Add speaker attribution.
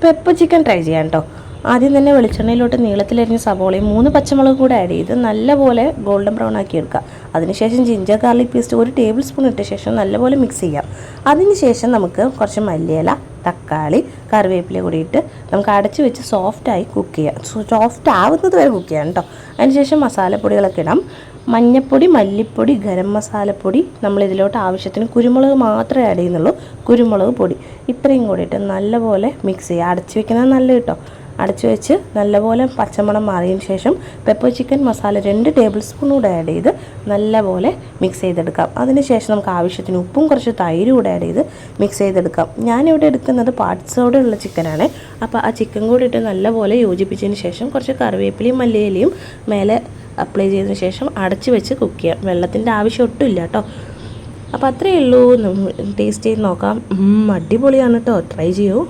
Speaker 1: Pepper chicken try ചെയ്യാം കേട്ടോ. ആദ്യം തന്നെ വെളിച്ചെണ്ണയിലോട്ട് നീളത്തിലരിഞ്ഞ സവോളയും 3 പച്ചമുളകും കൂടെ ആഡ് ചെയ്ത് നല്ലപോലെ ഗോൾഡൻ ബ്രൗൺ ആക്കി എടുക്കുക. അതിനുശേഷം ginger garlic paste 1 table spoon ഇട്ട ശേഷം നല്ലപോലെ മിക്സ് ചെയ്യാം. അതിനുശേഷം നമുക്ക് കുറച്ച് മല്ലിയില, തക്കാളി, കറിവേപ്പില കൂടി ഇട്ട് നമുക്ക് അടച്ച് വെച്ച് സോഫ്റ്റായി കുക്ക് ചെയ്യാം. സോഫ്റ്റ് ആവുന്നത് വരെ കുക്ക് ചെയ്യാം കേട്ടോ. അതിനുശേഷം മസാലപ്പൊടികളൊക്കെ ഇടാം. മഞ്ഞൾപ്പൊടി, മല്ലിപ്പൊടി, ഗരം മസാലപ്പൊടി, നമ്മളിതിലോട്ട് ആവശ്യത്തിന് കുരുമുളക് മാത്രമേ ആഡ് ചെയ്യുന്നുള്ളൂ. കുരുമുളക് പൊടി ഇത്രയും കൂടി ഇട്ട് നല്ലപോലെ മിക്സ് ചെയ്യുക. അടച്ച് വെക്കുന്നത് നല്ല കേട്ടോ. അടച്ചു വെച്ച് നല്ലപോലെ പച്ചമണം മാറിയതിന് ശേഷം pepper chicken masala 2 table spoon കൂടെ ആഡ് ചെയ്ത് നല്ലപോലെ മിക്സ് ചെയ്തെടുക്കാം. അതിനുശേഷം നമുക്ക് ആവശ്യത്തിന് ഉപ്പും കുറച്ച് തൈര് കൂടെ ആഡ് ചെയ്ത് മിക്സ് ചെയ്തെടുക്കാം. ഞാനിവിടെ എടുക്കുന്നത് പാർട്സോടെ ഉള്ള ചിക്കനാണ്. അപ്പോൾ ആ ചിക്കൻ കൂടി ഇട്ട് നല്ലപോലെ യോജിപ്പിച്ചതിന് ശേഷം കുറച്ച് കറിവേപ്പിലയും മല്ലിയിലയും മേലെ അപ്ലൈ ചെയ്തതിന് ശേഷം അടച്ച് വെച്ച് കുക്ക് ചെയ്യാം. വെള്ളത്തിൻ്റെ ആവശ്യം ഒട്ടും ഇല്ല കേട്ടോ. അപ്പോൾ അത്രയേ ഉള്ളൂ. ടേസ്റ്റ് ചെയ്ത് നോക്കാം. അടിപൊളിയാണ് കേട്ടോ. ട്രൈ ചെയ്യൂ.